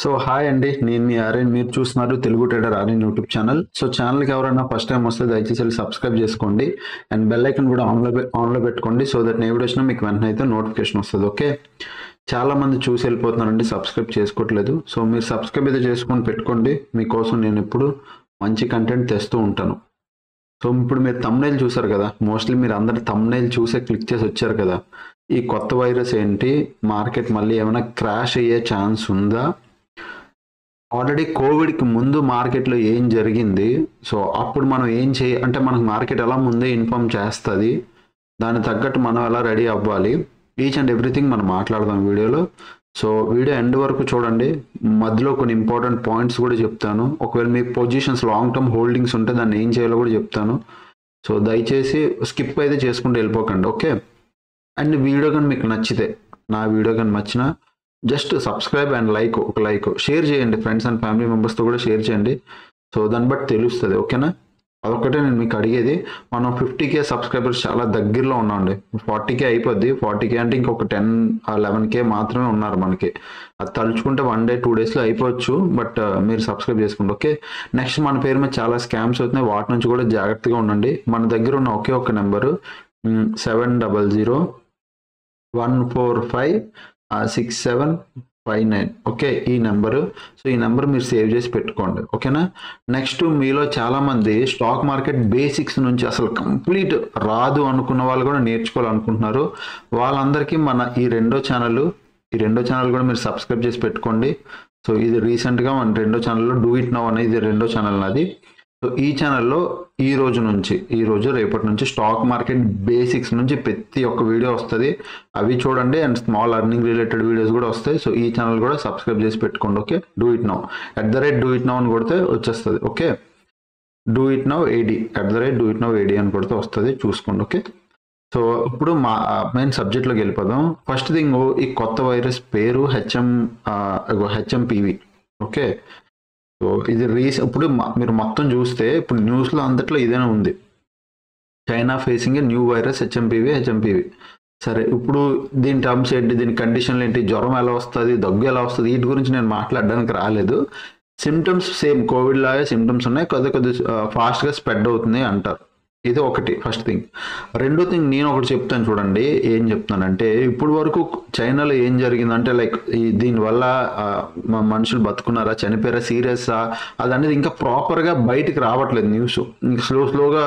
So hi అండి, నేను మీ ఆర్యన్. మీరు చూస్తున్నారు Telugu trader Aryan YouTube channel. So ఛానల్కి ఎవరైనా ఫస్ట్ టైం వస్తే దయచేసి వెళ్ళి సబ్స్క్రైబ్ చేసుకోండి అండ్ బెల్ ఐకన్ కూడా ఆన్లో పెట్టుకోండి. సో దట్ నేను వీడియో వచ్చినా మీకు వెంటనే అయితే నోటిఫికేషన్ వస్తుంది. ఓకే, చాలా మంది చూసి వెళ్ళిపోతున్నారండి, సబ్స్క్రైబ్ చేసుకోవట్లేదు. సో మీరు సబ్స్క్రైబ్ అయితే చేసుకొని పెట్టుకోండి. మీకోసం నేను ఇప్పుడు మంచి కంటెంట్ తెస్తూ ఉంటాను. సో ఇప్పుడు మీరు థంబ్నెయిల్ చూసారు కదా, మోస్ట్లీ మీరు అందరు థంబ్నెయిల్ చూసే క్లిక్ చేసి వచ్చారు కదా. ఈ కొత్త వైరస్ ఏంటి, మార్కెట్ మళ్ళీ ఏమైనా క్రాష్ అయ్యే ఛాన్స్ ఉందా, ఆల్రెడీ కోవిడ్కి ముందు మార్కెట్లో ఏం జరిగింది, సో అప్పుడు మనం ఏం అంటే మనకు మార్కెట్ ఎలా ముందే ఇన్ఫార్మ్ చేస్తుంది, దానికి తగ్గట్టు మనం ఎలా రెడీ అవ్వాలి, ఈచ్ అండ్ ఎవ్రీథింగ్ మనం మాట్లాడదాం వీడియోలో. సో వీడియో ఎండ్ వరకు చూడండి, మధ్యలో కొన్ని ఇంపార్టెంట్ పాయింట్స్ కూడా చెప్తాను. ఒకవేళ మీ పొజిషన్స్ లాంగ్ టర్మ్ హోల్డింగ్స్ ఉంటే దాన్ని ఏం చేయాలో కూడా చెప్తాను. సో దయచేసి స్కిప్ అయితే చేసుకుంటూ వెళ్ళిపోకండి. ఓకే, అండ్ వీడియో కానీ మీకు నచ్చితే, నా వీడియో కానీ నచ్చినా జస్ట్ సబ్స్క్రైబ్ అండ్ ఒక లైక్ షేర్ చేయండి, ఫ్రెండ్స్ అండ్ ఫ్యామిలీ మెంబర్స్తో కూడా షేర్ చేయండి. సో దాన్ని బట్టి తెలుస్తుంది. ఓకేనా, అదొక్కటే నేను మీకు అడిగేది. మనం 50K సబ్స్క్రైబర్స్ చాలా దగ్గరలో ఉన్నామండి. 40K అయిపోద్ది. 40K అంటే ఇంకొక 10-11K మాత్రమే ఉన్నారు మనకి. అది తలుచుకుంటే 1 డే 2 డేస్లో అయిపోవచ్చు. బట్ మీరు సబ్స్క్రైబ్ చేసుకోండి. ఓకే, నెక్స్ట్ మన పేరు మీద చాలా స్కామ్స్ అవుతున్నాయి, వాటి నుంచి కూడా జాగ్రత్తగా ఉండండి. మన దగ్గర ఉన్న ఒకే ఒక నెంబరు 700-145-6759. ఓకే, ఈ నెంబరు. సో ఈ నెంబర్ మీరు సేవ్ చేసి పెట్టుకోండి. ఓకేనా, నెక్స్ట్ మీలో చాలామంది స్టాక్ మార్కెట్ బేసిక్స్ నుంచి అసలు కంప్లీట్ రాదు అనుకున్న వాళ్ళు కూడా నేర్చుకోవాలనుకుంటున్నారు. వాళ్ళందరికీ మన ఈ రెండో ఛానల్ కూడా మీరు సబ్స్క్రైబ్ చేసి పెట్టుకోండి. సో ఇది రీసెంట్గా మన రెండో ఛానల్లో డూ ఇట్ నౌ అనేది రెండో ఛానల్ నాది. సో ఈ ఛానల్లో ఈ రోజు రేపటి నుంచి స్టాక్ మార్కెట్ బేసిక్స్ నుంచి ప్రతి ఒక్క వీడియో వస్తుంది, అవి చూడండి. And small earning related videos కూడా వస్తాయి. సో ఈ ఛానల్ కూడా సబ్స్క్రైబ్ చేసి పెట్టుకోండి. Okay, do it now @do it now అని కొడితే వచ్చేస్తుంది. Okay, do it now AD @do it now AD అని కొడితే వస్తుంది, చూసుకోండి. ఓకే, సో ఇప్పుడు మా మెయిన్ సబ్జెక్ట్లోకి వెళ్ళిపోదాం. ఫస్ట్ థింగ్, ఈ కొత్త వైరస్ పేరు HMPV. ఓకే, సో ఇది ఇప్పుడు మీరు మొత్తం చూస్తే ఇప్పుడు న్యూస్లో అంతట్లో ఇదేనా ఉంది, China facing new virus HMPV. సరే, ఇప్పుడు దీని టర్మ్స్ ఏంటి, దీని కండిషన్లు ఏంటి, జ్వరం ఎలా వస్తుంది, దగ్గు ఎలా వస్తుంది, వీటి గురించి నేను మాట్లాడడానికి రాలేదు. సిమ్టమ్స్ సేమ్ కోవిడ్ లాగే సిమ్టమ్స్ ఉన్నాయి, కొద్ది ఫాస్ట్గా స్ప్రెడ్ అవుతుంది అంటారు. ఇది ఒకటి ఫస్ట్ థింగ్. రెండో థింగ్, నేను ఒకటి చెప్తాను చూడండి. ఏం చెప్తానంటే, ఇప్పుడు వరకు చైనాలో ఏం జరిగిందంటే లైక్ దీనివల్ల మనుషులు బతుకున్నారా, చనిపోయారా, సీరియస్సా, అది అనేది ఇంకా ప్రాపర్గా బయటికి రావట్లేదు న్యూస్. ఇంకా స్లోగా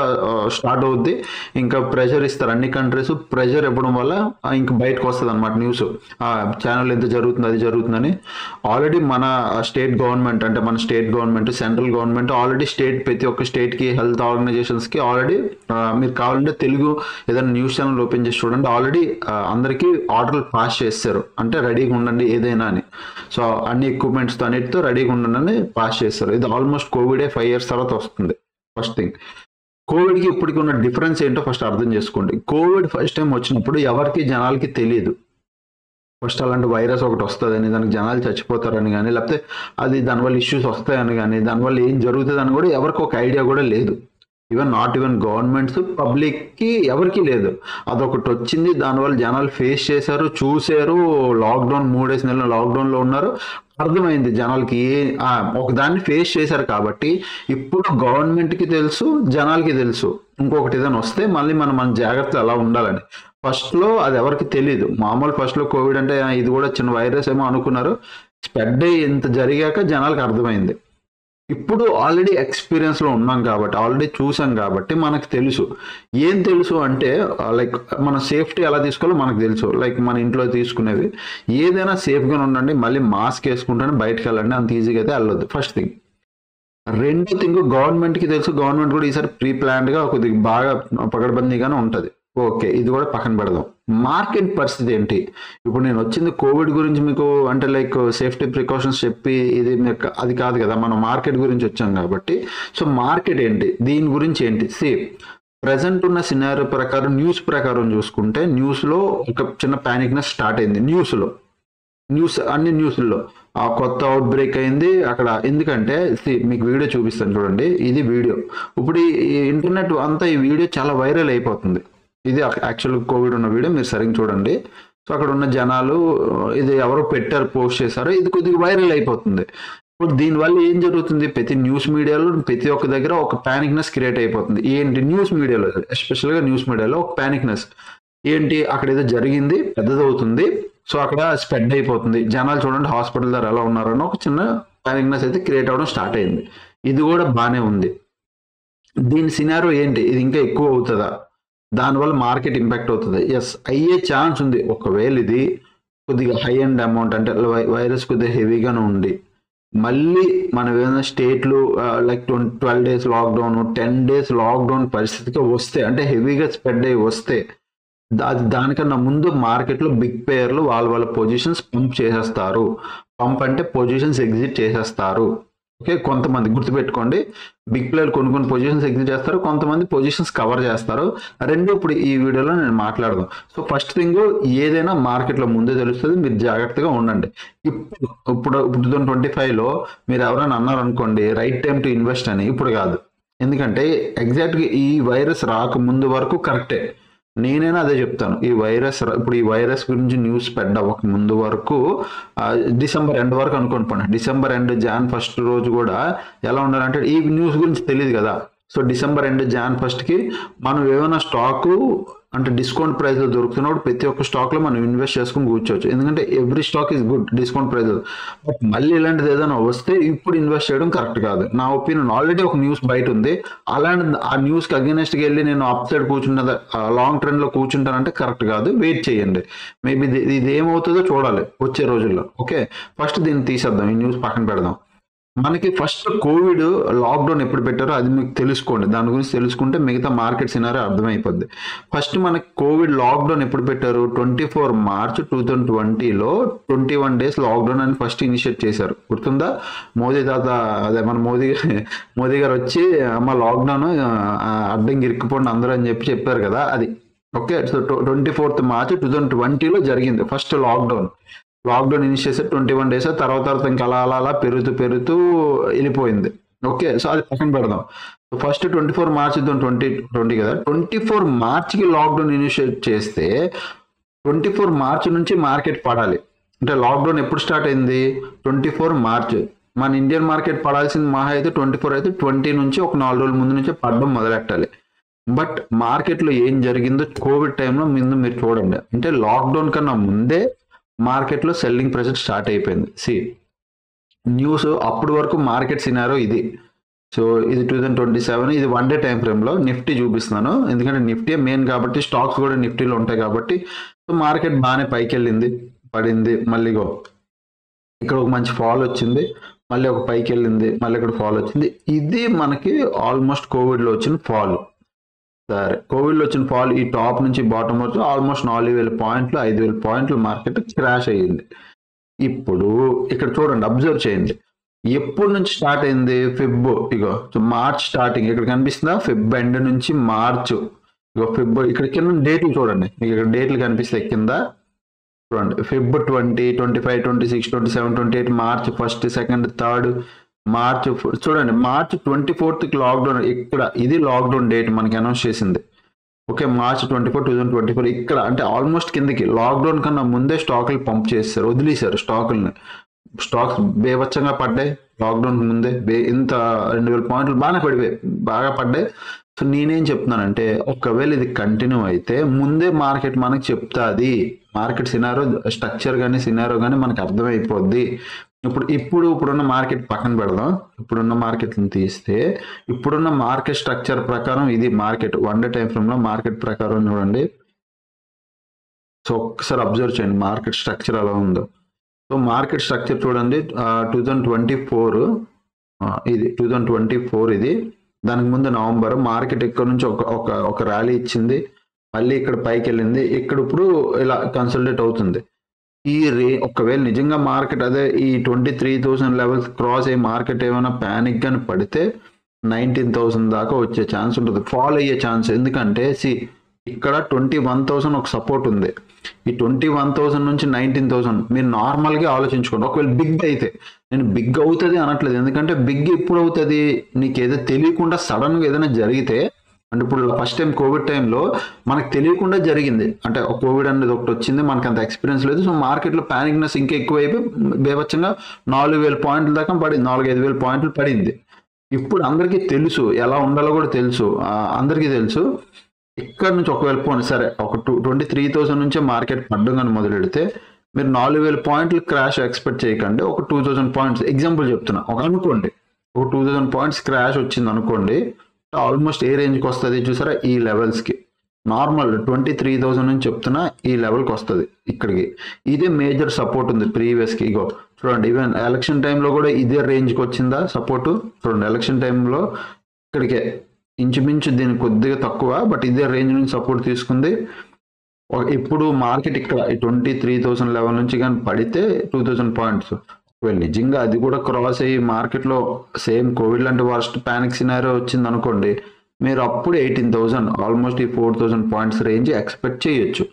స్టార్ట్ అవుద్ది. ఇంకా ప్రెషర్ ఇస్తారు అన్ని కంట్రీస్, ప్రెషర్ ఇవ్వడం వల్ల ఇంకా బయటకు వస్తుంది అనమాట న్యూస్. ఛానల్ ఎంత జరుగుతుంది, అది జరుగుతుందని. ఆల్రెడీ మన స్టేట్ గవర్నమెంట్, అంటే మన state government, central government already ప్రతి ఒక్క స్టేట్కి, హెల్త్ ఆర్గనైజేషన్స్కి ఆల్రెడీ మీరు కావాలంటే తెలుగు ఏదైనా న్యూస్ ఛానల్ ఓపెన్ చేసి చూడండి, ఆల్రెడీ అందరికీ ఆర్డర్లు పాస్ చేస్తారు, అంటే రెడీగా ఉండండి ఏదైనా అని. సో అన్ని ఎక్విప్మెంట్స్తో అన్నిటితో రెడీగా ఉండండి అని పాస్ చేస్తారు. ఇది ఆల్మోస్ట్ కోవిడే 5 years తర్వాత వస్తుంది. ఫస్ట్ థింగ్, కోవిడ్కి ఇప్పటికి ఉన్న డిఫరెన్స్ ఏంటో ఫస్ట్ అర్థం చేసుకోండి. కోవిడ్ ఫస్ట్ టైం వచ్చినప్పుడు జనాలకి తెలియదు ఫస్ట్ అలాంటి వైరస్ ఒకటి వస్తుందని, దానికి జనాలు చచ్చిపోతారని కానీ, లేకపోతే అది దానివల్ల ఇష్యూస్ వస్తాయని కానీ, దానివల్ల ఏం జరుగుతుందని కూడా ఎవరికి ఒక ఐడియా కూడా లేదు. నాట్ ఈవెన్ గవర్నమెంట్స్, పబ్లిక్కి ఎవరికి లేదు. అదొకటి వచ్చింది, దానివల్ల జనాలు ఫేస్ చేశారు, చూశారు. లాక్డౌన్ 3 నెలలు లాక్డౌన్లో ఉన్నారు, అర్థమైంది జనాలకి. ఒకదాన్ని ఫేస్ చేశారు కాబట్టి ఇప్పుడు గవర్నమెంట్కి తెలుసు, జనాలకి తెలుసు ఇంకొకటి ఏదైనా వస్తే మళ్ళీ మన జాగ్రత్తలు ఎలా ఉండాలని. ఫస్ట్లో అది ఎవరికి తెలియదు. మామూలు ఫస్ట్లో కోవిడ్ అంటే ఇది కూడా చిన్న వైరస్ ఏమో అనుకున్నారు. స్ప్రెడ్ అయ్యి ఇంత జరిగాక జనాలకు అర్థమైంది. ఇప్పుడు ఆల్రెడీ ఎక్స్పీరియన్స్లో ఉన్నాం కాబట్టి, ఆల్రెడీ చూసాం కాబట్టి మనకు తెలుసు. ఏం తెలుసు అంటే లైక్ మన సేఫ్టీ ఎలా తీసుకోవాలో మనకు తెలుసు. లైక్ మన ఇంట్లో తీసుకునేవి ఏదైనా సేఫ్గానే ఉండండి, మళ్ళీ మాస్క్ వేసుకుంటేనే బయటకు వెళ్ళండి, అంత ఈజీగా అయితే వెళ్ళొద్దు. First thing. రెండో థింగ్, గవర్నమెంట్కి తెలుసు, గవర్నమెంట్ కూడా ఈసారి ప్రీ ప్లాన్డ్గా కొద్దిగా బాగా పకడ్బందీగానే ఉంటుంది. ఓకే, ఇది కూడా పక్కన పెడదాం. మార్కెట్ పరిస్థితి ఏంటి? ఇప్పుడు నేను వచ్చింది కోవిడ్ గురించి మీకు, అంటే లైక్ సేఫ్టీ ప్రికాషన్స్ చెప్పి ఇది అది కాదు కదా, మనం మార్కెట్ గురించి వచ్చాం కాబట్టి. సో మార్కెట్ ఏంటి, దీని గురించి ఏంటి, ప్రజెంట్ ఉన్న సినారియో ప్రకారం, న్యూస్ ప్రకారం చూసుకుంటే, న్యూస్లో ఒక చిన్న ప్యానిక్నెస్ స్టార్ట్ అయింది. అన్ని న్యూస్లో కొత్త అవుట్ బ్రేక్ అయింది అక్కడ. ఎందుకంటే మీకు వీడియో చూపిస్తాను చూడండి, ఇది వీడియో. ఇప్పుడు ఈ ఇంటర్నెట్ అంతా ఈ వీడియో చాలా వైరల్ అయిపోతుంది. ఇది యాక్చువల్ కోవిడ్ ఉన్న వీడియో, మీరు సరిగ్గా చూడండి. సో అక్కడ ఉన్న జనాలు ఇది ఎవరో పెట్టారు, పోస్ట్ చేశారు, ఇది కొద్దిగా వైరల్ అయిపోతుంది. ఇప్పుడు దీనివల్ల ఏం జరుగుతుంది, ప్రతి న్యూస్ మీడియాలో ప్రతి ఒక్క దగ్గర ఒక పానిక్నెస్ క్రియేట్ అయిపోతుంది. ఏంటి న్యూస్ మీడియాలో, ఎస్పెషల్గా న్యూస్ మీడియాలో ఒక పానిక్నెస్ ఏంటి, అక్కడ ఏదో జరిగింది పెద్దదవుతుంది, సో అక్కడ స్ప్రెడ్ అయిపోతుంది, జనాలు చూడండి హాస్పిటల్ దగ్గర ఎలా ఉన్నారని ఒక చిన్న పానిక్నెస్ అయితే క్రియేట్ అవ్వడం స్టార్ట్ అయింది. ఇది కూడా బాగానే ఉంది. దీని సినారో ఏంటి, ఇది ఇంకా ఎక్కువ అవుతుందా, దానివల్ల మార్కెట్ ఇంపాక్ట్ అవుతుంది? ఎస్, అయ్యే ఛాన్స్ ఉంది. ఒకవేళ ఇది కొద్దిగా హై అండ్ అమౌంట్ అంటే వైరస్ కొద్దిగా హెవీగానే ఉండి మళ్ళీ మనం ఏదైనా స్టేట్లు like 12 days lockdown, 10 days lockdown పరిస్థితికి వస్తే, అంటే హెవీగా స్ప్రెడ్ అయ్యి వస్తే, దానికన్నా ముందు మార్కెట్లో బిగ్ ప్లేయర్లు వాళ్ళ పొజిషన్స్ పంప్ చేసేస్తారు. పంప్ అంటే పొజిషన్స్ ఎగ్జిట్ చేసేస్తారు. ఓకే, కొంతమంది గుర్తుపెట్టుకోండి, బిగ్ ప్లేయర్ కొన్ని పొజిషన్స్ ఎగ్జిట్ చేస్తారు, కొంతమంది పొజిషన్స్ కవర్ చేస్తారు. రెండు ఇప్పుడు ఈ వీడియోలో నేను మాట్లాడదాం. సో ఫస్ట్ థింగ్, ఏదైనా మార్కెట్లో ముందే తెలుస్తుంది, మీరు జాగ్రత్తగా ఉండండి. ఇప్పుడు 2025లో మీరు ఎవరైనా అన్నారు అనుకోండి రైట్ టైం టు ఇన్వెస్ట్ అని, ఇప్పుడు కాదు. ఎందుకంటే ఎగ్జాక్ట్గా ఈ వైరస్ రాకముందు వరకు కరెక్టే, నేనైనా అదే చెప్తాను. ఈ వైరస్ గురించి న్యూస్ స్ప్రెడ్ అవ్వక ముందు వరకు, డిసెంబర్ ఎండ్ వరకు అనుకోండి, డిసెంబర్ ఎండ్ Jan 1 రోజు కూడా ఎలా ఉండాలంటే, ఈ న్యూస్ గురించి తెలియదు కదా. సో డిసెంబర్ ఎండ్ Jan 1కి మనం ఏమైనా స్టాకు అంటే డిస్కౌంట్ ప్రైస్లో దొరుకుతున్నప్పుడు ప్రతి ఒక్క స్టాక్లో మనం ఇన్వెస్ట్ చేసుకుని కూర్చోవచ్చు. ఎందుకంటే every stock is good discount price. But మళ్ళీ ఇలాంటిది ఏదైనా వస్తే ఇప్పుడు ఇన్వెస్ట్ చేయడం కరెక్ట్ కాదు నా ఒపీనియన్. ఆల్రెడీ ఒక న్యూస్ బయట ఉంది, అలాంటి ఆ న్యూస్కి అగెనెస్ట్కి వెళ్ళి నేను అప్ సైడ్ కూర్చున్న లాంగ్ ట్రెండ్లో కూర్చుంటానంటే కరెక్ట్ కాదు. వెయిట్ చేయండి, మేబీ ఇది ఏమవుతుందో చూడాలి వచ్చే రోజుల్లో. ఓకే, ఫస్ట్ దీన్ని తీసేద్దాం, ఈ న్యూస్ పక్కన పెడదాం. మనకి ఫస్ట్ కోవిడ్ లాక్డౌన్ ఎప్పుడు పెట్టారో అది మీకు తెలుసుకోండి. దాని గురించి తెలుసుకుంటే మిగతా మార్కెట్ సినారో అర్థమైపోద్ది. ఫస్ట్ మనకి కోవిడ్ లాక్డౌన్ ఎప్పుడు పెట్టారు, 24 March 2020లో 21 days లాక్డౌన్ అని ఫస్ట్ ఇనిషియేట్ చేశారు. గుర్తుందా? మోదీ తాత, అదే మన మోదీ గారు వచ్చి అమ్మ లాక్డౌన్ అడ్డంకి ఇరుక్కుపోండి అందరూ అని చెప్పారు కదా, అది. ఓకే, సో 24th March 2020లో జరిగింది ఫస్ట్ లాక్డౌన్ ఇనిషియేట్ 21 days, తర్వాత ఇంకా అలా పెరుగుతూ వెళ్ళిపోయింది. ఓకే, సో అది పక్కన పెడదాం. ఫస్ట్ 24 March 2020 కదా, 24 Marchకి లాక్డౌన్ ఇనిషియేట్ చేస్తే 24 March నుంచి మార్కెట్ పడాలి. అంటే లాక్డౌన్ ఎప్పుడు స్టార్ట్ అయింది, 24 March. మన ఇండియన్ మార్కెట్ పడాల్సింది మహా అయితే 24 అయితే 20 నుంచి ఒక 4 రోజుల ముందు నుంచి పడడం మొదలెట్టాలి. బట్ మార్కెట్లో ఏం జరిగిందో కోవిడ్ టైంలో ముందు మీరు చూడండి. అంటే లాక్డౌన్ కన్నా ముందే మార్కెట్లో సెల్లింగ్ ప్రెషర్ స్టార్ట్ అయిపోయింది. న్యూస్ అప్పటి వరకు మార్కెట్ సినారో ఇది. సో ఇది 2027, ఇది 1 day టైం ఫ్రేమ్లో నిఫ్టీ చూపిస్తున్నాను, ఎందుకంటే నిఫ్టీ మెయిన్ కాబట్టి, స్టాక్స్ కూడా నిఫ్టీలో ఉంటాయి కాబట్టి. సో మార్కెట్ బాగానే పైకి వెళ్ళింది, పడింది, మళ్ళీ ఇక్కడ ఒక మంచి ఫాల్ వచ్చింది, మళ్ళీ ఒక పైకి వెళ్ళింది, మళ్ళీ ఇక్కడ ఫాల్ వచ్చింది. ఇది మనకి ఆల్మోస్ట్ కోవిడ్లో వచ్చిన ఫాల్. సరే, కోవిడ్లో వచ్చిన ఫాల్ ఈ టాప్ నుంచి బాటమ్ వచ్చి ఆల్మోస్ట్ 4,000 పాయింట్లు 5,000 పాయింట్లు మార్కెట్ క్రాష్ అయ్యింది. ఇప్పుడు ఇక్కడ చూడండి, అబ్జర్వ్ చేయండి, ఎప్పటి నుంచి స్టార్ట్ అయింది, మార్చ్ స్టార్టింగ్ ఇక్కడ కనిపిస్తుందా, ఫెబ్ ఎండ్ నుంచి మార్చ్, ఇక్కడ కింద డేట్లు చూడండి, మీకు ఇక్కడ డేట్లు కనిపిస్తాయి కింద చూడండి. Feb 20, 25, 26, 27, 28, March 1, 2, 3, March చూడండి, March 24th లాక్డౌన్. ఇక్కడ ఇది లాక్డౌన్ డేట్ మనకి అనౌన్స్ చేసింది. ఓకే, March 24, 2024 ఇక్కడ అంటే ఆల్మోస్ట్ కిందకి లాక్డౌన్ కన్నా ముందే స్టాకులు పంప్ చేస్తారు, వదిలేశారు స్టాకుల్ని. స్టాక్స్ బేవచ్చంగా పడ్డాయి లాక్డౌన్ ముందే, ఇంత 2,000 పాయింట్లు బాగా పడ్డాయి. సో నేనేం చెప్తున్నానంటే, ఒకవేళ ఇది కంటిన్యూ అయితే ముందే మార్కెట్ మనకి చెప్తాది, మార్కెట్ సినారో స్ట్రక్చర్ కానీ సినారో కానీ మనకు అర్థమైపోద్ది. ఇప్పుడున్న మార్కెట్ పక్కన పెడదాం. ఇప్పుడున్న మార్కెట్ని తీస్తే ఇప్పుడున్న మార్కెట్ స్ట్రక్చర్ ప్రకారం ఇది మార్కెట్ 1 day టైం ఫ్రేమ్లో మార్కెట్ ప్రకారం చూడండి. సో ఒక్కసారి అబ్జర్వ్ చేయండి మార్కెట్ స్ట్రక్చర్ ఎలా ఉందో. సో మార్కెట్ స్ట్రక్చర్ చూడండి, 2024 ఇది 2024 ఇది. దానికి ముందు నవంబర్ మార్కెట్ ఇక్కడ నుంచి ఒక ర్యాలీ ఇచ్చింది, మళ్ళీ ఇక్కడ పైకి వెళ్ళింది, ఇక్కడ ఇప్పుడు ఇలా కన్సల్టేట్ అవుతుంది. ఒకవేళ నిజంగా మార్కెట్ అదే ఈ 23,000 లెవెల్స్ క్రాస్ అయ్యి మార్కెట్ ఏమైనా ప్యానిక్ గాని పడితే 19,000 దాకా వచ్చే ఛాన్స్ ఉంటుంది, ఫాల్ అయ్యే ఛాన్స్. ఎందుకంటే ఇక్కడ 21,000 ఒక సపోర్ట్ ఉంది. ఈ 21,000 నుంచి 19,000 మీరు నార్మల్గా ఆలోచించుకోండి. ఒకవేళ బిగ్ అయితే, నేను బిగ్ అవుతుంది అనట్లేదు, ఎందుకంటే బిగ్ ఎప్పుడు అవుతుంది, నీకు ఏదో తెలియకుండా సడన్గా ఏదైనా జరిగితే అంటే ఇప్పుడు ఫస్ట్ టైం కోవిడ్ టైంలో మనకు తెలియకుండా జరిగింది. అంటే కోవిడ్ అనేది ఒకటి వచ్చింది, మనకు అంత ఎక్స్పీరియన్స్ లేదు. సో మార్కెట్లో ప్యానిక్నెస్ ఇంకా ఎక్కువైపోయి బేభత్సంగా 4,000 పాయింట్ల దాకా పడింది, 4,000-5,000 పాయింట్లు పడింది. ఇప్పుడు అందరికీ తెలుసు ఎలా ఉండాలో కూడా తెలుసు, అందరికీ తెలుసు. ఇక్కడ నుంచి ఒకవేళ పోనీ సరే ఒక 23,000 నుంచే మార్కెట్ పడ్డం కానీ మొదలెడితే మీరు 4,000 పాయింట్లు క్రాష్ ఎక్స్పెక్ట్ చేయకండి. ఒక 2,000 పాయింట్స్ ఎగ్జాంపుల్ చెప్తున్నా, ఒక అనుకోండి ఒక 2,000 పాయింట్స్ క్రాష్ వచ్చింది అనుకోండి, ఆల్మోస్ట్ ఏ రేంజ్కి వస్తుంది చూసారా, ఈ లెవెల్స్కి. నార్మల్ 23,000 నుంచి చెప్తున్నా ఈ లెవెల్కి వస్తుంది ఇక్కడికి. ఇదే మేజర్ సపోర్ట్ ఉంది ప్రీవియస్కి. ఇగో చూడండి, ఈవెన్ ఎలక్షన్ టైంలో కూడా ఇదే రేంజ్కి వచ్చిందా సపోర్టు. చూడండి ఎలక్షన్ టైంలో ఇక్కడికే ఇంచుమించు దీనికి కొద్దిగా తక్కువ, బట్ ఇదే రేంజ్ నుంచి సపోర్ట్ తీసుకుంది. ఇప్పుడు మార్కెట్ ఇక్కడ 23,000 లెవెల్ నుంచి కానీ పడితే 2,000 పాయింట్స్ నిజంగా అది కూడా క్రాస్ అయ్యి మార్కెట్లో సేమ్ కోవిడ్ లాంటి వర్స్ట్ ప్యానిక్ సినారియో వచ్చింది అనుకోండి, మీరు అప్పుడు 18,000 ఆల్మోస్ట్ ఈ 4,000 పాయింట్స్ రేంజ్ ఎక్స్పెక్ట్ చేయొచ్చు.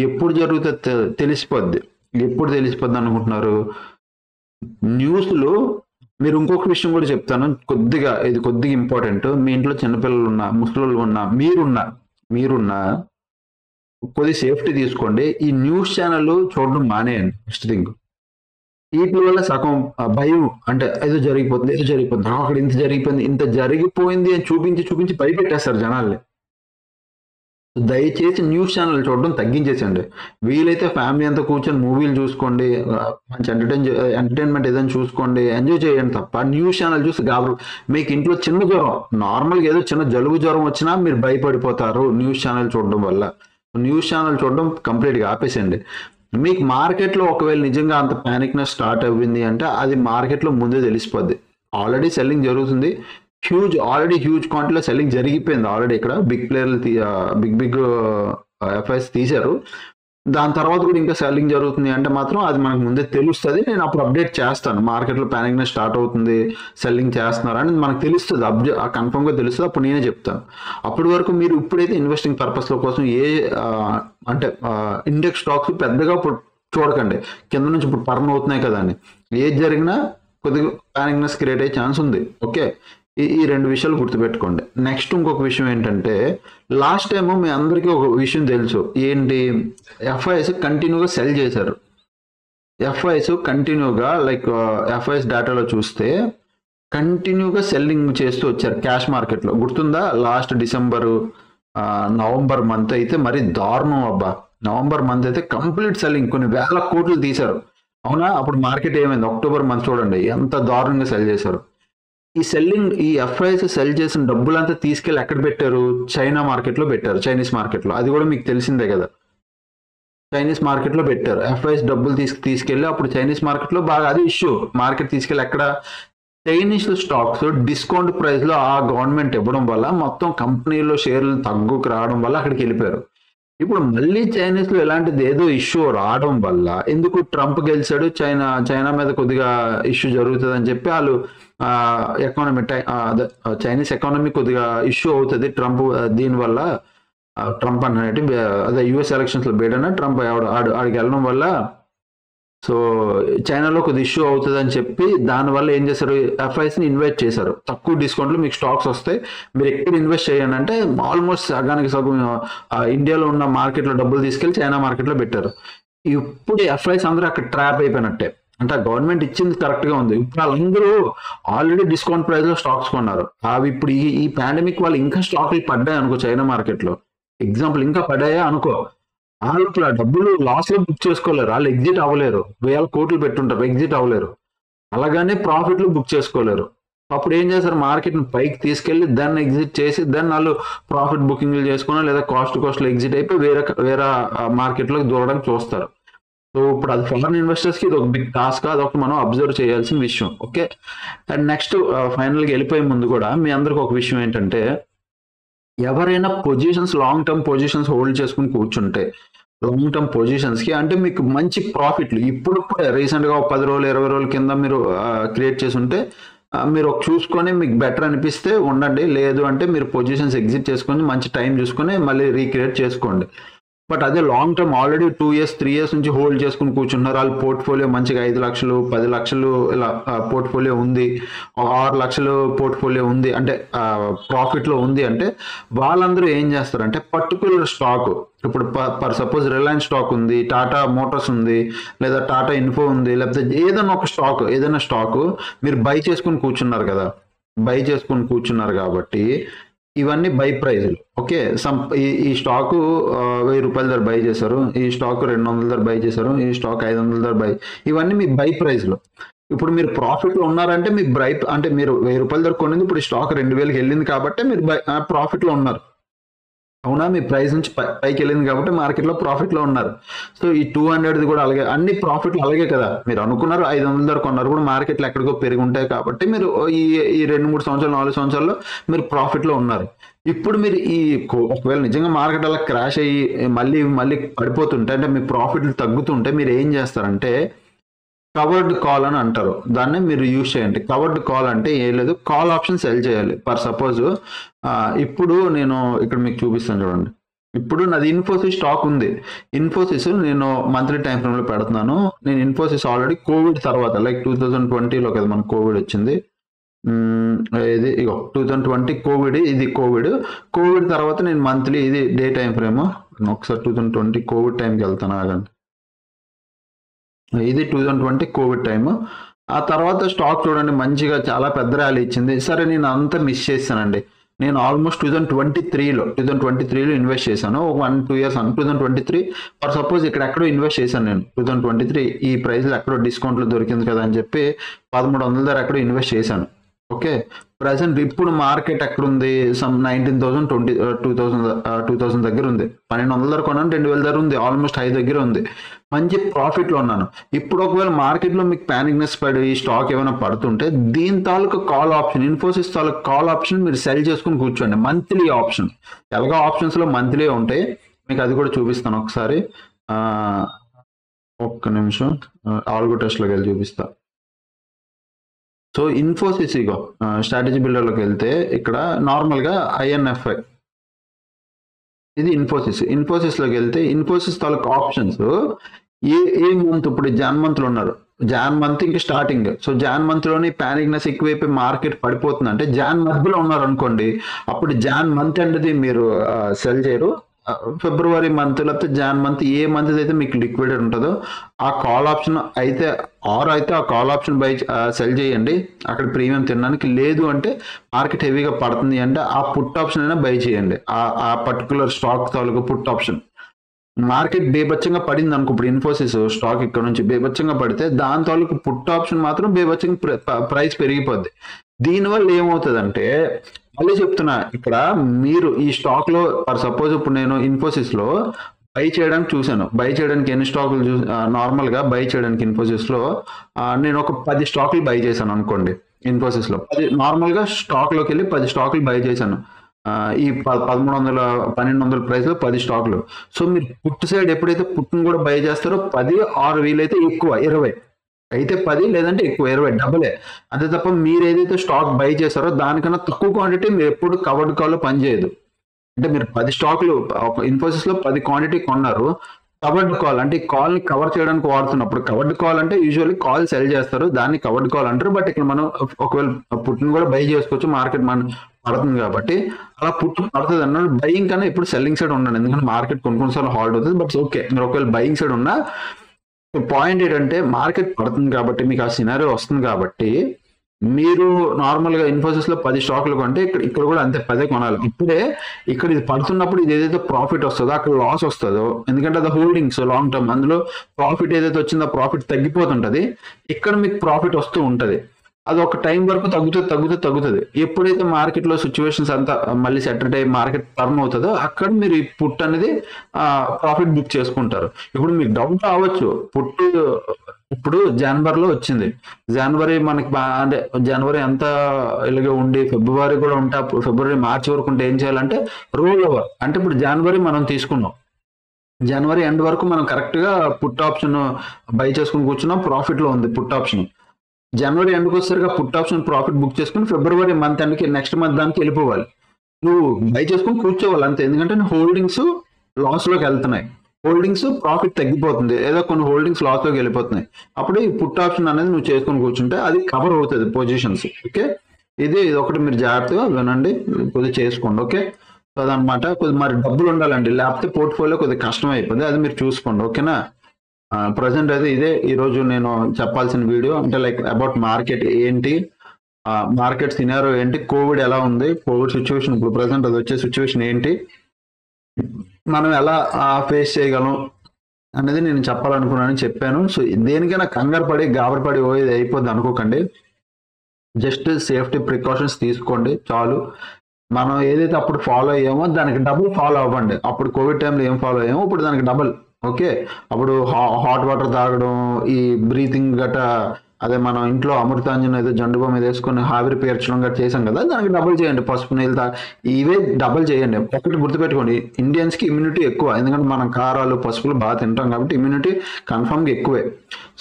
ఎప్పుడు జరుగుతుంది తెలిసిపోద్ది. ఎప్పుడు తెలిసిపోద్ది అనుకుంటున్నారు? న్యూస్లో మీరు ఇంకొక విషయం కూడా చెప్తాను, ఇది కొద్దిగా ఇంపార్టెంట్. మీ ఇంట్లో చిన్నపిల్లలు ఉన్నా, ముసలి ఉన్నా, మీరున్నా కొద్ది సేఫ్టీ తీసుకోండి. ఈ న్యూస్ ఛానల్ చూడడం మానేయండి. ఫస్ట్ థింగ్, వీటి వల్ల సగం భయం, అంటే ఏదో జరిగిపోతుంది అక్కడ ఇంత జరిగిపోయింది అని చూపించి భయపెట్టేస్తారు జనాల్ని. దయచేసి న్యూస్ ఛానల్ చూడడం తగ్గించేసండి. వీలైతే ఫ్యామిలీ అంతా కూర్చొని మూవీలు చూసుకోండి, మంచి ఎంటర్టైన్మెంట్ ఏదైనా చూసుకోండి, ఎంజాయ్ చేయండి తప్ప న్యూస్ ఛానల్ చూసి మీకు ఇంట్లో చిన్న జ్వరం, నార్మల్గా ఏదో చిన్న జలుబు జ్వరం వచ్చినా మీరు భయపడిపోతారు న్యూస్ ఛానల్ చూడడం వల్ల. న్యూస్ ఛానల్ చూడడం కంప్లీట్గా ఆపేసండి. మీకు మార్కెట్లో ఒకవేళ నిజంగా అంత ప్యానిక్నెస్ స్టార్ట్ అవ్వింది అంటే అది మార్కెట్లో ముందే తెలిసిపోద్ది. ఆల్రెడీ సెల్లింగ్ జరుగుతుంది, ఆల్రెడీ హ్యూజ్ క్వాంటిటీలో సెల్లింగ్ జరిగిపోయింది. ఆల్రెడీ ఇక్కడ బిగ్ ప్లేయర్లు బిగ్ ఎఫ్ఐస్ తీశారు. దాని తర్వాత కూడా ఇంకా సెల్లింగ్ జరుగుతుంది అంటే మాత్రం అది మనకు ముందే తెలుస్తుంది. నేను అప్పుడు అప్డేట్ చేస్తాను, మార్కెట్లో ప్యానిక్నెస్ స్టార్ట్ అవుతుంది, సెల్లింగ్ చేస్తున్నారు అని మనకు తెలుస్తుంది, కన్ఫర్మ్గా తెలుస్తుంది. అప్పుడు నేనే చెప్తాను. అప్పటి వరకు మీరు ఇప్పుడైతే ఇన్వెస్టింగ్ పర్పస్ల కోసం అంటే ఇండెక్స్ స్టాక్స్ పెద్దగా చూడకండి. కింద నుంచి ఇప్పుడు పర్న్ అవుతున్నాయి కదా అని ఏది జరిగినా కొద్దిగా ప్యానిక్నెస్ క్రియేట్ అయ్యే ఛాన్స్ ఉంది. ఓకే, ఈ రెండు విషయాలు గుర్తుపెట్టుకోండి. నెక్స్ట్ ఇంకొక విషయం ఏంటంటే, లాస్ట్ టైము మీ అందరికీ ఒక విషయం తెలుసు ఏంటి, ఎఫ్ఐఎస్ కంటిన్యూగా సెల్ చేశారు. ఎఫ్ఐఎస్ కంటిన్యూగా ఎఫ్ఐఎస్ డేటాలో చూస్తే కంటిన్యూగా సెల్లింగ్ చేస్తూ వచ్చారు క్యాష్ మార్కెట్లో. గుర్తుందా, లాస్ట్ డిసెంబరు నవంబర్ మంత్ అయితే మరి దారుణం అబ్బా. నవంబర్ మంత్ అయితే కంప్లీట్ సెల్లింగ్, కొన్ని వేల కోట్లు తీశారు. అవునా, అప్పుడు మార్కెట్ ఏమైంది, అక్టోబర్ మంత్ చూడండి ఎంత దారుణంగా సెల్ చేశారు. ఈ ఎఫ్ఐఎస్ సెల్ చేసిన డబ్బులంతా తీసుకెళ్ళి ఎక్కడ పెట్టారు, చైనా మార్కెట్లో పెట్టారు, చైనీస్ మార్కెట్లో. అది కూడా మీకు తెలిసిందే కదా, చైనీస్ మార్కెట్లో పెట్టారు. ఎఫ్ఐఎస్ డబ్బులు తీసుకెళ్ళి అప్పుడు చైనీస్ మార్కెట్లో బాగా అది ఇష్యూ. మార్కెట్ తీసుకెళ్ళి ఎక్కడ, చైనీస్ స్టాక్స్ డిస్కౌంట్ ప్రైస్లో ఆ గవర్నమెంట్ ఇవ్వడం వల్ల మొత్తం కంపెనీలో షేర్లు తగ్గుకు రావడం వల్ల అక్కడికి వెళ్ళిపోయారు. ఇప్పుడు మళ్ళీ చైనీస్లో ఎలాంటిది ఏదో ఇష్యూ రావడం వల్ల, ఎందుకు ట్రంప్ గెలిచాడు, చైనా మీద కొద్దిగా ఇష్యూ జరుగుతుంది అని చెప్పి వాళ్ళు ఎకానమీ చైనీస్ ఎకానమీ కొద్దిగా ఇష్యూ అవుతుంది ట్రంప్ దీనివల్ల. ట్రంప్ అన్నట్టు అదే యుఎస్ ఎలక్షన్స్లో బైడెన్ ట్రంప్ ఆడికి వెళ్ళడం వల్ల సో చైనాలో కొద్ది ఇష్యూ అవుతుంది అని చెప్పి దానివల్ల ఏం చేశారు, ఎఫ్ఐఎస్ని ఇన్వెస్ట్ చేశారు. తక్కువ డిస్కౌంట్లో మీకు స్టాక్స్ వస్తాయి, మీరు ఎక్కడ ఇన్వెస్ట్ చేయండి అంటే ఆల్మోస్ట్ సగానికి సగం ఇండియాలో ఉన్న మార్కెట్లో డబ్బులు తీసుకెళ్ళి చైనా మార్కెట్లో పెట్టారు. ఇప్పుడు ఎఫ్ఐఎస్ అందరూ అక్కడ ట్రాప్ అయిపోయినట్టే. అంటే గవర్నమెంట్ ఇచ్చింది కరెక్ట్గా ఉంది. ఇప్పుడు వాళ్ళందరూ ఆల్రెడీ డిస్కౌంట్ ప్రైస్లో స్టాక్స్ కొన్నారు. అవి ఇప్పుడు ఈ పాండమిక్ వాళ్ళు ఇంకా స్టాక్లు పడ్డాయి అనుకో, చైనా మార్కెట్లో ఎగ్జాంపుల్ ఇంకా పడ్డాయా అనుకో, వాళ్ళు ఇప్పుడు ఆ డబ్బులు లాస్లో బుక్ చేసుకోలేరు, వాళ్ళు ఎగ్జిట్ అవ్వలేరు. 1000 కోట్లు పెట్టుంటారు, ఎగ్జిట్ అవ్వలేరు. అలాగనే ప్రాఫిట్లు బుక్ చేసుకోలేరు. అప్పుడు ఏం చేస్తారు, మార్కెట్ని పైకి తీసుకెళ్ళి దాన్ని ఎగ్జిట్ చేసి దాన్ని వాళ్ళు ప్రాఫిట్ బుకింగ్లు చేసుకున్నా లేదా కాస్ట్లో ఎగ్జిట్ అయిపోయి వేరే మార్కెట్లోకి దూరడానికి చూస్తారు. సో ఇప్పుడు అది ఫారెన్ ఇన్వెస్టర్స్కి ఇది ఒక బిగ్ టాస్క్, అదొకటి మనం అబ్జర్వ్ చేయాల్సిన విషయం. ఓకే, అండ్ నెక్స్ట్ ఫైనల్గా వెళ్ళిపోయే ముందు కూడా మీ అందరికి ఒక విషయం ఏంటంటే, ఎవరైనా positions long term positions hold చేసుకుని కూర్చుంటే, లాంగ్ టర్మ్ పొజిషన్స్కి అంటే మీకు మంచి ప్రాఫిట్లు ఇప్పుడు రీసెంట్గా 10 రోజులు 20 రోజుల కింద మీరు క్రియేట్ చేసి ఉంటే మీరు చూసుకొని మీకు బెటర్ అనిపిస్తే ఉండండి, లేదు అంటే మీరు పొజిషన్స్ ఎగ్జిట్ చేసుకొని మంచి టైం చూసుకొని మళ్ళీ రీక్రియేట్ చేసుకోండి. బట్ అదే long term already 2 years 3 years నుంచి హోల్డ్ చేసుకుని కూర్చుంటున్నారు, వాళ్ళ పోర్ట్ఫోలియో మంచిగా 5 లక్షలు 10 లక్షలు ఇలా పోర్ట్ఫోలియో ఉంది, 6 లక్షలు పోర్ట్ఫోలియో ఉంది అంటే ప్రాఫిట్లో ఉంది అంటే వాళ్ళందరూ ఏం చేస్తారంటే పర్టికులర్ స్టాక్, ఇప్పుడు పర్ సపోజ్ రిలయన్స్ స్టాక్ ఉంది, టాటా మోటార్స్ ఉంది, లేదా టాటా ఇన్ఫో ఉంది, లేకపోతే ఏదైనా స్టాక్ మీరు బై చేసుకుని కూర్చున్నారు కదా, బై చేసుకుని కూర్చున్నారు కాబట్టి ఇవన్నీ బై ప్రైజ్లు. ఓకే, ఈ స్టాకు 1000 రూపాయల ధర బై చేశారు, ఈ స్టాక్ 200 ధర బై చేశారు, ఈ స్టాక్ 500 ధర బై, ఇవన్నీ మీ బై ప్రైజ్లు. ఇప్పుడు మీరు ప్రాఫిట్లో ఉన్నారంటే మీ అంటే మీరు 1000 రూపాయల ధర కొనింది, ఇప్పుడు స్టాక్ 2000కి వెళ్ళింది కాబట్టి మీరు ప్రాఫిట్లో ఉన్నారు. అవునా, మీ ప్రైస్ నుంచి పైకి వెళ్ళింది కాబట్టి మార్కెట్లో ప్రాఫిట్లో ఉన్నారు. సో ఈ 200ది కూడా అలాగే, అన్ని ప్రాఫిట్లు అలాగే కదా. మీరు అనుకున్నారు 500 ధర కొన్నారు, కూడా మార్కెట్లో ఎక్కడికో పెరిగి ఉంటాయి కాబట్టి మీరు ఈ 2-3 సంవత్సరాలు 4 సంవత్సరాల్లో మీరు ప్రాఫిట్లో ఉన్నారు. ఇప్పుడు మీరు ఒకవేళ నిజంగా మార్కెట్ అలా క్రాష్ అయ్యి మళ్ళీ పడిపోతుంటే, అంటే మీ ప్రాఫిట్లు తగ్గుతుంటే మీరు ఏం చేస్తారంటే కవర్డ్ కాల్ అని అంటారు, దాన్ని మీరు యూజ్ చేయండి. కవర్డ్ కాల్ అంటే ఏం లేదు, కాల్ ఆప్షన్ సెల్ చేయాలి. ఫర్ సపోజ్ ఇప్పుడు నేను ఇక్కడ మీకు చూపిస్తాను చూడండి. ఇప్పుడు నాది ఇన్ఫోసిస్ స్టాక్ ఉంది. ఇన్ఫోసిస్ నేను మంత్లీ టైం ఫ్రేమ్లో పెడుతున్నాను. నేను ఇన్ఫోసిస్ ఆల్రెడీ కోవిడ్ తర్వాత లైక్ 2020లో కదా మనకు కోవిడ్ వచ్చింది, ఇది ఇగో 2020 కోవిడ్, ఇది కోవిడ్ తర్వాత నేను మంత్లీ, ఇది డే టైం ఫ్రేమ్. ఒకసారి 2020 కోవిడ్ టైంకి వెళ్తాను, ఆగండి. ఇది 2020 కోవిడ్ టైమ్. ఆ తర్వాత స్టాక్ చూడండి మంచిగా చాలా పెద్ద ర్యాలీ ఇచ్చింది. సరే నేను అంతా మిస్ చేశానండి. నేను ఆల్మోస్ట్ 2023లో ఇన్వెస్ట్ చేశాను, ఒక 1-2 years 2023 ఫర్ సపోజ్ ఎక్కడో ఇన్వెస్ట్ చేశాను నేను 2023 ఈ ప్రైస్లో ఎక్కడో డిస్కౌంట్లో దొరికింది కదా అని చెప్పి 1300 ధర ఎక్కడో ఇన్వెస్ట్ చేశాను. ఓకే, ప్రజెంట్ ఇప్పుడు మార్కెట్ ఎక్కడుంది, సమ్ 19,000 2000 దగ్గర ఉంది. 1200 ధర కొన్నాను, 2000 ధర ఉంది, ఆల్మోస్ట్ 5 దగ్గర ఉంది. మంచి ప్రాఫిట్లో ఉన్నాను. ఇప్పుడు ఒకవేళ మార్కెట్లో మీకు ప్యానిక్నెస్ పడి ఈ స్టాక్ ఏమైనా పడుతుంటే దీని తాలూకు కాల్ ఆప్షన్, ఇన్ఫోసిస్ తాలూకు కాల్ ఆప్షన్ మీరు సెల్ చేసుకుని కూర్చోండి. మంత్లీ ఆప్షన్, ఎలాగో ఆప్షన్స్లో మంత్లీ ఉంటాయి, మీకు అది కూడా చూపిస్తాను ఒకసారి. ఒక్క నిమిషం, ఆల్గో టెస్ట్లోకి వెళ్ళి చూపిస్తా. సో ఇన్ఫోసిస్ ఇగో స్ట్రాటజీ బిల్డర్లోకి వెళ్తే ఇక్కడ నార్మల్గా INFI, ఇది ఇన్ఫోసిస్లోకి వెళ్తే ఇన్ఫోసిస్ తాలూకు ఆప్షన్స్ ఏ మంత్, ఇప్పుడు జాన్ మంత్లో ఉన్నారు, జాన్ మంత్ ఇంకా స్టార్టింగ్. సో జాన్ మంత్లోని ప్యానిక్నెస్ ఎక్కువైపోయి మార్కెట్ పడిపోతుంది అంటే జాన్ మధ్యలో ఉన్నారు అనుకోండి, అప్పుడు జాన్ మంత్ అనేది మీరు సెల్ చేయరు. ఫిబ్రవరి మంత్ లేకపోతే జాన్ మంత్, ఏ మంత్ అయితే మీకు లిక్విడెడ్ ఉంటుందో ఆ కాల్ ఆప్షన్ అయితే ఆ కాల్ ఆప్షన్ బై సెల్ చేయండి అక్కడ ప్రీమియం తినడానికి. లేదు అంటే మార్కెట్ హెవీగా పడుతుంది అంటే ఆ పుట్ ఆప్షన్ అయినా బై చేయండి, ఆ పర్టికులర్ స్టాక్ తాలూకు పుట్ ఆప్షన్. మార్కెట్ బేబచ్చంగా పడింది అనుకో, ఇప్పుడు ఇన్ఫోసిస్ స్టాక్ ఇక్కడ నుంచి బేబచ్చంగా పడితే దాని తాలూకు పుట్ ఆప్షన్ మాత్రం బేబచ్చంగా ప్రైస్ పెరిగిపోద్ది. దీనివల్ల ఏమవుతుందంటే, మళ్ళీ చెప్తున్నా, ఇక్కడ మీరు ఈ స్టాక్ లో ఫర్ సపోజ్ ఇప్పుడు నేను ఇన్ఫోసిస్ లో బై చేయడానికి చూశాను, బై చేయడానికి ఎన్ని స్టాకులు నార్మల్ గా బై చేయడానికి ఇన్ఫోసిస్ లో నేను ఒక 10 స్టాకులు బై చేశాను అనుకోండి. ఇన్ఫోసిస్ లో నార్మల్ గా స్టాక్ లోకి వెళ్ళి 10 స్టాకులు బై చేశాను. ఈ 1200 ప్రైస్ లో 10 స్టాకులు. సో మీరు పుట్ సైడ్ ఎప్పుడైతే పుట్ను కూడా బై చేస్తారో 10 ఆర్ వీలైతే ఎక్కువ 20 అయితే 10 లేదంటే ఎక్కువ 20 డబులే. అంతే తప్ప మీరు ఏదైతే స్టాక్ బై చేశారో దానికన్నా తక్కువ క్వాంటిటీ మీరు ఎప్పుడు కవర్డ్ కాల్లో పనిచేయదు. అంటే మీరు 10 స్టాకులు ఇన్ఫోసిస్ లో 10 క్వాంటిటీ కొన్నారు, కవర్డ్ కాల్ అంటే ఈ కాల్ ని కవర్ చేయడానికి వాడుతున్నప్పుడు, కవర్డ్ కాల్ అంటే యూజువల్లీ కాల్ సెల్ చేస్తారు, దాన్ని కవర్డ్ కాల్ అంటారు. బట్ ఇక్కడ మనం ఒకవేళ పుట్టిన కూడా బై చేసుకోవచ్చు, మార్కెట్ మనం పడుతుంది కాబట్టి అలా పుట్టు పడుతుంది అన్నాడు. బయింగ్ కన్నా ఎప్పుడు సెల్లింగ్ సైడ్ ఉండండి, ఎందుకంటే మార్కెట్ కొన్నిసార్లు హాల్డ్ అవుతుంది. బట్ ఓకే, మీరు ఒకవేళ బయింగ్ సైడ్ ఉన్నా పాయింట్ ఏంటంటే మార్కెట్ పడుతుంది కాబట్టి మీకు ఆ సినారియో వస్తుంది కాబట్టి మీరు నార్మల్ గా ఇన్ఫోసిస్ లో 10 స్టాకులు కొంటే ఇక్కడ కూడా అంతే 10 కొనాలి. ఇప్పుడే ఇక్కడ ఇది పడుతున్నప్పుడు ఇది ఏదైతే ప్రాఫిట్ వస్తుందో అక్కడ లాస్ వస్తుందో, ఎందుకంటే అది హోల్డింగ్స్ లాంగ్ టర్మ్, అందులో ప్రాఫిట్ ఏదైతే వచ్చిందో ప్రాఫిట్ తగ్గిపోతుంటది, ఇక్కడ మీకు ప్రాఫిట్ వస్తూ ఉంటది. అది ఒక టైం వరకు తగ్గుతుంది. ఎప్పుడైతే మార్కెట్ లో సిచ్యువేషన్స్ అంతా మళ్ళీ సెటిల్ అయ్యి మార్కెట్ టర్న్ అవుతుందో అక్కడ మీరు ఈ పుట్ అనేది ప్రాఫిట్ బుక్ చేసుకుంటారు. ఇప్పుడు మీకు డౌట్ రావచ్చు, పుట్టు ఇప్పుడు జనవరిలో వచ్చింది, జనవరి మనకి అంటే జనవరి అంతా ఇలాగే ఉండి ఫిబ్రవరి కూడా ఉంటా, ఫిబ్రవరి మార్చి వరకు ఉంటే ఏం చేయాలంటే రోల్ ఓవర్. అంటే ఇప్పుడు జనవరి మనం తీసుకున్నాం, జనవరి ఎండ్ వరకు మనం కరెక్ట్ గా పుట్ ఆప్షన్ బై చేసుకుని కూర్చున్నాం, ప్రాఫిట్ లో ఉంది పుట్ ఆప్షన్. జనవరి ఎండ్కి వచ్చేసరిగా పుట్ ఆప్షన్ ప్రాఫిట్ బుక్ చేసుకుని ఫిబ్రవరి మంత్ ఎండ్కి నెక్స్ట్ మంత్ దానికి వెళ్ళిపోవాలి. నువ్వు బై చేసుకుని కూర్చోవాలి అంతే, ఎందుకంటే హోల్డింగ్స్ లాస్లోకి వెళ్తున్నాయి, హోల్డింగ్స్ ప్రాఫిట్ తగ్గిపోతుంది, ఏదో కొన్ని హోల్డింగ్స్ లాస్లోకి వెళ్ళిపోతున్నాయి, అప్పుడు ఈ పుట్ ఆప్షన్ అనేది నువ్వు చేసుకొని కూర్చుంటే అది కవర్ అవుతుంది పొజిషన్స్. ఓకే, ఇది ఒకటి మీరు జాగ్రత్తగా వినండి, కొద్దిగా చేసుకోండి. ఓకే, సో అదనమాట. కొద్దిగా మరి డబ్బులు ఉండాలండి, లేకపోతే పోర్ట్ఫోలియో కొద్దిగా కష్టం అయిపోతుంది, అది మీరు చూసుకోండి. ఓకేనా, ప్రజెంట్ అయితే ఇదే ఈరోజు నేను చెప్పాల్సిన వీడియో, అంటే లైక్ అబౌట్ మార్కెట్ ఏంటి, మార్కెట్ సినారో ఏంటి, కోవిడ్ ఎలా ఉంది, కోవిడ్ సిచ్యువేషన్ ఇప్పుడు ప్రజెంట్ అది వచ్చే సిచ్యువేషన్ ఏంటి, మనం ఎలా ఫేస్ చేయగలం అనేది నేను చెప్పాలనుకున్నాను, చెప్పాను. సో దేనికైనా కంగారు పడి గాబరపడి ఇది అయిపోద్ది అనుకోకండి, జస్ట్ సేఫ్టీ ప్రికాషన్స్ తీసుకోండి చాలు. మనం ఏదైతే అప్పుడు ఫాలో అయ్యామో దానికి డబుల్ ఫాలో అవ్వండి. అప్పుడు కోవిడ్ టైంలో ఏం ఫాలో అయ్యామో ఇప్పుడు దానికి డబుల్. ఓకే, అప్పుడు హాట్ వాటర్ తాగడం, ఈ బ్రీతింగ్ గట, అదే మనం ఇంట్లో అమృతాంజన్ ఏదో జండు బామ్ మీద వేసుకొని ఆవిరి పీల్చడం గట్రా చేసాం కదా, దానికి డబుల్ చేయండి. పసుపు నీళ్ళు ఇవే డబుల్ చేయండి. ఒకటి గుర్తుపెట్టుకోండి, ఇండియన్స్ కి ఇమ్యూనిటీ ఎక్కువ, ఎందుకంటే మనం కారాలు పసుపులు బాగా తింటాం కాబట్టి ఇమ్యూనిటీ కన్ఫర్మ్గా ఎక్కువే.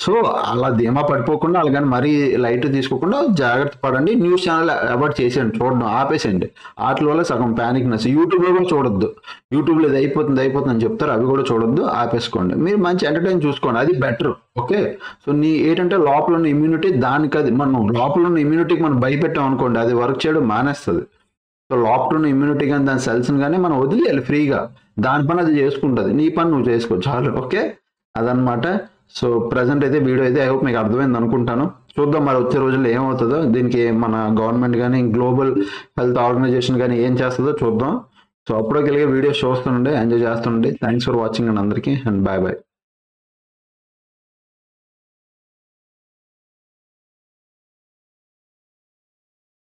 సో అలా ధీమా పడిపోకుండా, అలాగని మరీ లైట్ తీసుకోకుండా జాగ్రత్త పడండి. న్యూస్ ఛానల్ అవాయిడ్ చేసేయండి, చూడడం ఆపేసేయండి. వాటి వల్ల సగం ప్యానిక్నెస్. యూట్యూబ్లో కూడా చూడొద్దు, యూట్యూబ్లో ఇది అయిపోతుంది అని చెప్తారు, అవి కూడా చూడొద్దు, ఆపేసుకోండి. మీరు మంచి ఎంటర్టైన్ చూసుకోండి, అది బెటర్. ఓకే, సో నీ ఏంటంటే లోపల ఉన్న ఇమ్యూనిటీ దానికి, అది మనం లోపల ఉన్న ఇమ్యూనిటీకి మనం భయపెట్టాం అనుకోండి, అది వర్క్ చేయడం మానేస్తుంది. సో లోపల ఉన్న ఇమ్యూనిటీ కానీ దాని సెల్స్ని కానీ మనం వదిలేయాలి ఫ్రీగా, దాని పని అది చేసుకుంటుంది, నీ పని నువ్వు చేసుకో చాలు. ఓకే, అదనమాట. సో ప్రజెంట్ అయితే వీడియో అయితే ఐ హోప్ మీకు అర్థమైంది అనుకుంటాను. చూద్దాం మరి వచ్చే రోజుల్లో ఏమవుతుందో, దీనికి మన గవర్నమెంట్ కానీ గ్లోబల్ హెల్త్ ఆర్గనైజేషన్ కానీ ఏం చేస్తుందో చూద్దాం. సో అప్పుడోకెళ్ళి వీడియోస్ చూస్తుండే, ఎంజాయ్ చేస్తుండే. థ్యాంక్స్ ఫర్ వాచింగ్ అండ్ అందరికీ, అండ్ బాయ్ బాయ్.